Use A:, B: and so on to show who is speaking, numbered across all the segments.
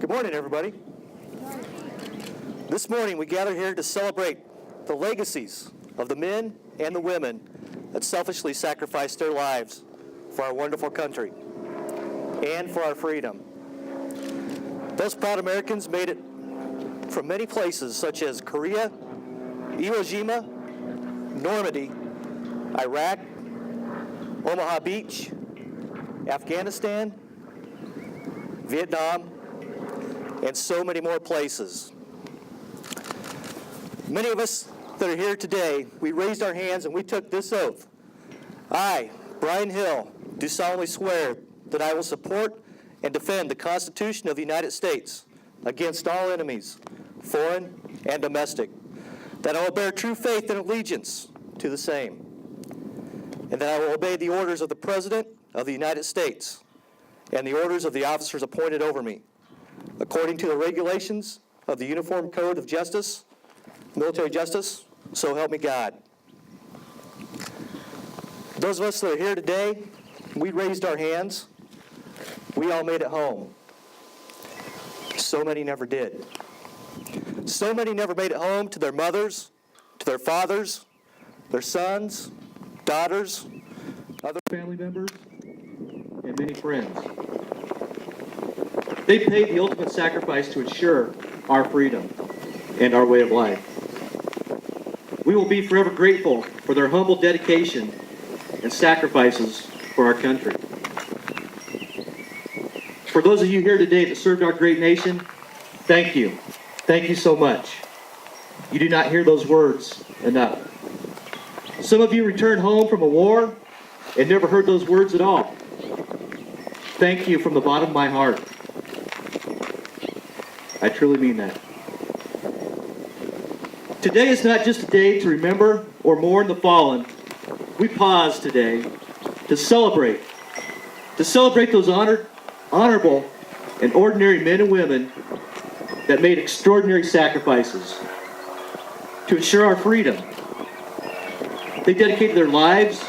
A: Good morning, everybody. This morning we gather here to celebrate the legacies of the men and the women that selfishly sacrificed their lives for our wonderful country and for our freedom. Those proud Americans made it from many places such as Korea, Iwo Jima, Normandy, Iraq, Omaha Beach, Afghanistan, Vietnam, and so many more places. Many of us that are here today, we raised our hands and we took this oath. I, Brian Hill, do solemnly swear that I will support and defend the Constitution of the United States against all enemies, foreign and domestic, that I will bear true faith and allegiance to the same, and that I will obey the orders of the President of the United States and the orders of the officers appointed over me, according to the regulations of the Uniform Code of Justice, Military Justice, so help me God. Those of us that are here today, we raised our hands. We all made it home. So many never did. So many never made it home to their mothers, to their fathers, their sons, daughters, other family members, and many friends. They paid the ultimate sacrifice to ensure our freedom and our way of life. We will be forever grateful for their humble dedication and sacrifices for our country. For those of you here today that served our great nation, thank you. Thank you so much. You do not hear those words enough. Some of you returned home from a war and never heard those words at all. Thank you from the bottom of my heart. I truly mean that. Today is not just a day to remember or mourn the fallen. We pause today to celebrate those honorable and ordinary men and women that made extraordinary sacrifices to ensure our freedom. They dedicated their lives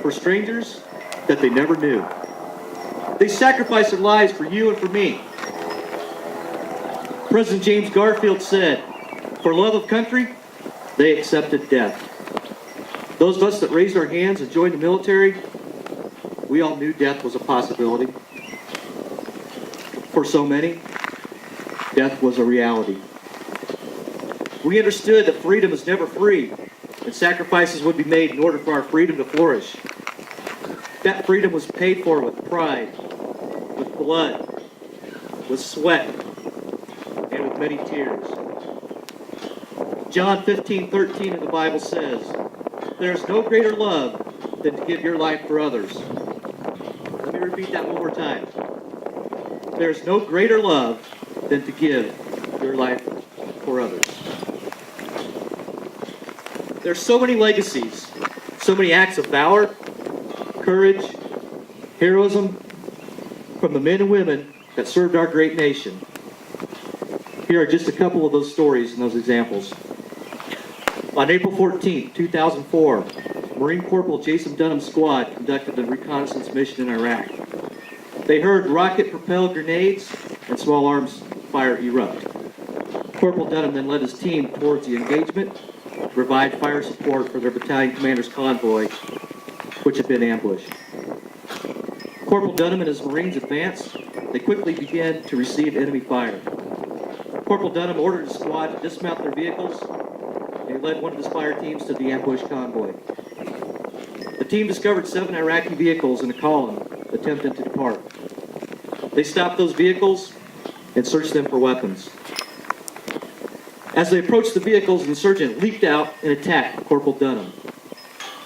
A: for strangers that they never knew. They sacrificed their lives for you and for me. President James Garfield said, "For love of country, they accepted death." Those of us that raised our hands and joined the military, we all knew death was a possibility. For so many, death was a reality. We understood that freedom is never free, and sacrifices would be made in order for our freedom to flourish. That freedom was paid for with pride, with blood, with sweat, and with many tears. John 15:13 in the Bible says, "There is no greater love than to give your life for others." Let me repeat that one more time. There is no greater love than to give your life for others. There's so many legacies, so many acts of valor, courage, heroism from the men and women that served our great nation. Here are just a couple of those stories and those examples. On April 14, 2004, Marine Corporal Jason Dunham's squad conducted a reconnaissance mission in Iraq. They heard rocket-propelled grenades and small arms fire erupt. Corporal Dunham then led his team towards the engagement to provide fire support for their battalion commander's convoy, which had been ambushed. Corporal Dunham and his Marines advanced. They quickly began to receive enemy fire. Corporal Dunham ordered his squad to dismount their vehicles, and he led one of his fire teams to the ambushed convoy. The team discovered 7 Iraqi vehicles in a column attempting to depart. They stopped those vehicles and searched them for weapons. As they approached the vehicles, an insurgent leaped out and attacked Corporal Dunham.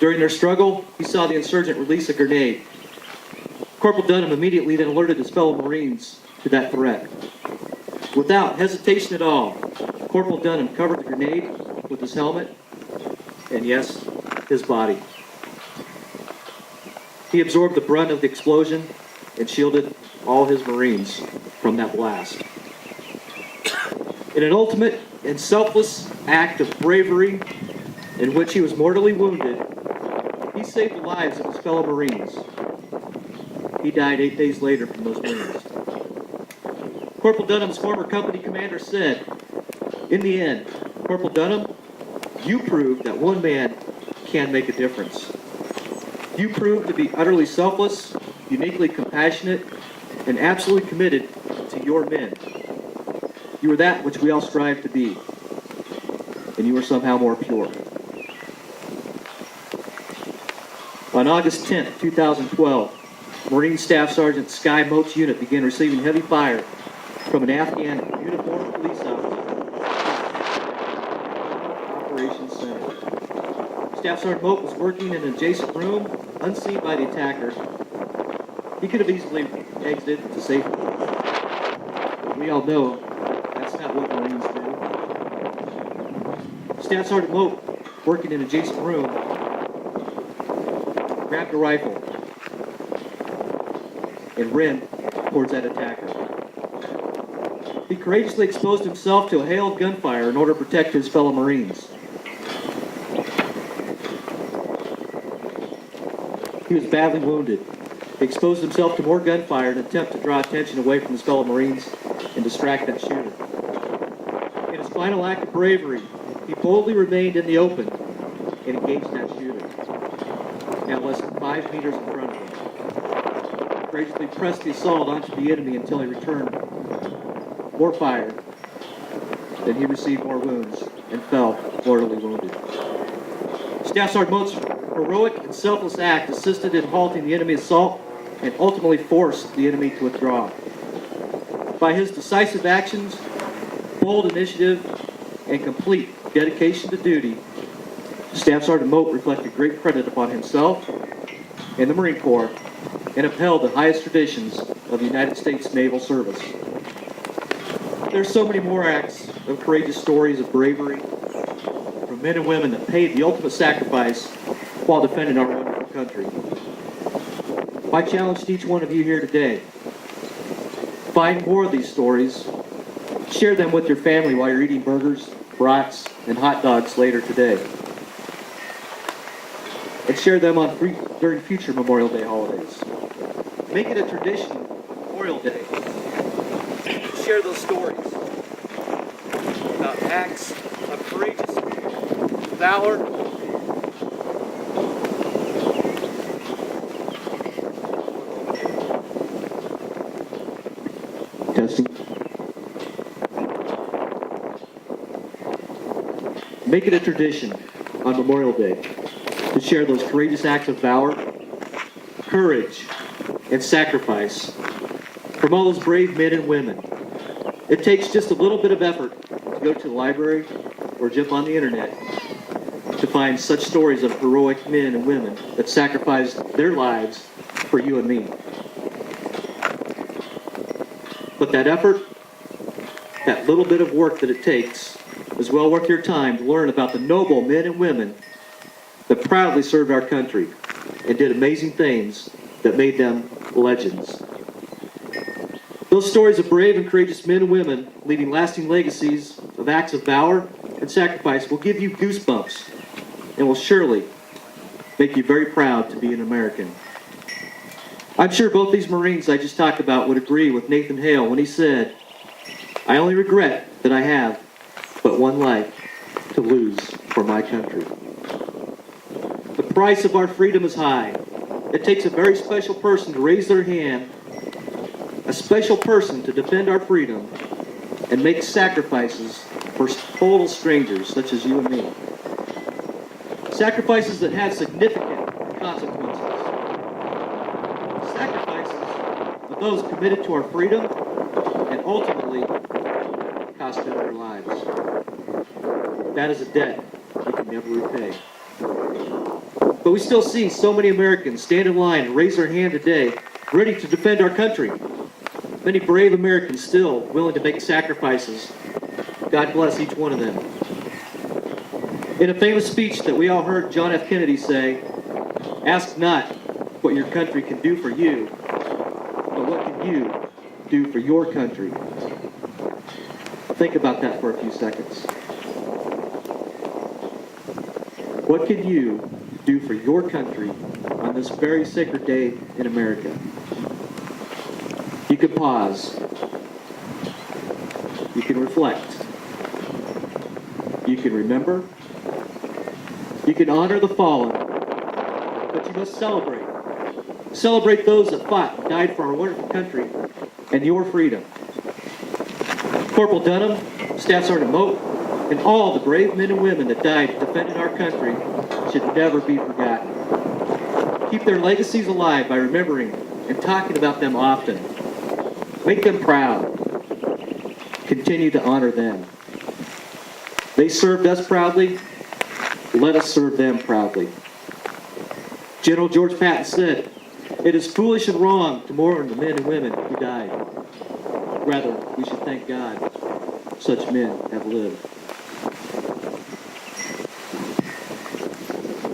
A: During their struggle, he saw the insurgent release a grenade. Corporal Dunham immediately then alerted his fellow Marines to that threat. Without hesitation at all, Corporal Dunham covered the grenade with his helmet and, yes, his body. He absorbed the brunt of the explosion and shielded all his Marines from that blast. In an ultimate and selfless act of bravery in which he was mortally wounded, he saved the lives of his fellow Marines. He died 8 days later from those wounds. Corporal Dunham's former company commander said, "In the end, Corporal Dunham, you proved that one man can make a difference. You proved to be utterly selfless, uniquely compassionate, and absolutely committed to your men. You are that which we all strive to be, and you are somehow more pure." On August 10th, 2012, Marine Staff Sergeant Sky Moat's unit began receiving heavy fire from an Afghan uniformed police officer. Operations Center. Staff Sergeant Moat was working in an adjacent room, unseen by the attacker. He could have easily exited to safety. But we all know that's not what Marines do. Staff Sergeant Moat, working in an adjacent room, grabbed a rifle and ran towards that attacker. He courageously exposed himself to a hail of gunfire in order to protect his fellow Marines. He was badly wounded. He exposed himself to more gunfire in an attempt to draw attention away from his fellow Marines and distract that shooter. In his final act of bravery, he boldly remained in the open and engaged that shooter, now less than 5 meters in front of him. He courageously pressed the assault onto the enemy until he returned more fire. Then he received more wounds and fell mortally wounded. Staff Sergeant Moat's heroic and selfless act assisted in halting the enemy assault and ultimately forced the enemy to withdraw. By his decisive actions, bold initiative, and complete dedication to duty, Staff Sergeant Moat reflected great credit upon himself and the Marine Corps and upheld the highest traditions of the United States Naval Service. There's so many more acts of courageous stories of bravery from men and women that paid the ultimate sacrifice while defending our wonderful country. My challenge to each one of you here today: find more of these stories, share them with your family while you're eating burgers, brats, and hot dogs later today, and share them during future Memorial Day holidays. Make it a tradition on Memorial Day. Share those stories about acts of courageous valor, testing. Make it a tradition on Memorial Day to share those courageous acts of valor, courage, and sacrifice from all those brave men and women. It takes just a little bit of effort to go to the library or jump on the internet to find such stories of heroic men and women that sacrificed their lives for you and me. But that effort, that little bit of work that it takes, is well worth your time to learn about the noble men and women that proudly served our country and did amazing things that made them legends. Those stories of brave and courageous men and women leaving lasting legacies of acts of valor and sacrifice will give you goosebumps and will surely make you very proud to be an American. I'm sure both these Marines I just talked about would agree with Nathan Hale when he said, "I only regret that I have but one life to lose for my country." The price of our freedom is high. It takes a very special person to raise their hand, a special person to defend our freedom and make sacrifices for total strangers such as you and me. Sacrifices that have significant consequences. Sacrifices of those committed to our freedom and ultimately cost them their lives. That is a debt we can never repay. But we still see so many Americans stand in line and raise their hand today, ready to defend our country. Many brave Americans still willing to make sacrifices. God bless each one of them. In a famous speech that we all heard John F. Kennedy say, "Ask not what your country can do for you, but what can you do for your country?" Think about that for a few seconds. What can you do for your country on this very sacred day in America? You could pause can reflect. You can remember. You can honor the fallen. But you must celebrate. Celebrate those that fought and died for our wonderful country and your freedom. Corporal Dunham, Staff Sergeant Moat, and all the brave men and women that died defending our country should never be forgotten. Keep their legacies alive by remembering and talking about them often. Make them proud. Continue to honor them. They served us proudly. Let us serve them proudly. General George Patton said, "It is foolish and wrong to mourn the men and women who died. Rather, we should thank God such men have lived."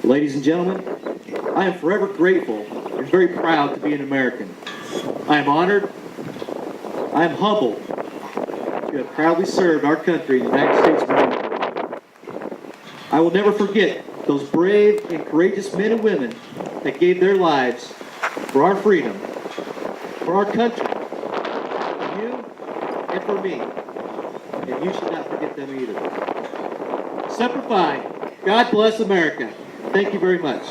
A: Ladies and gentlemen, I am forever grateful and very proud to be an American. I am honored. I am humbled to have proudly served our country in the United States Marine Corps. I will never forget those brave and courageous men and women that gave their lives for our freedom, for our country, for you and for me. And you should not forget them either. Semper Fi. God bless America. Thank you very much.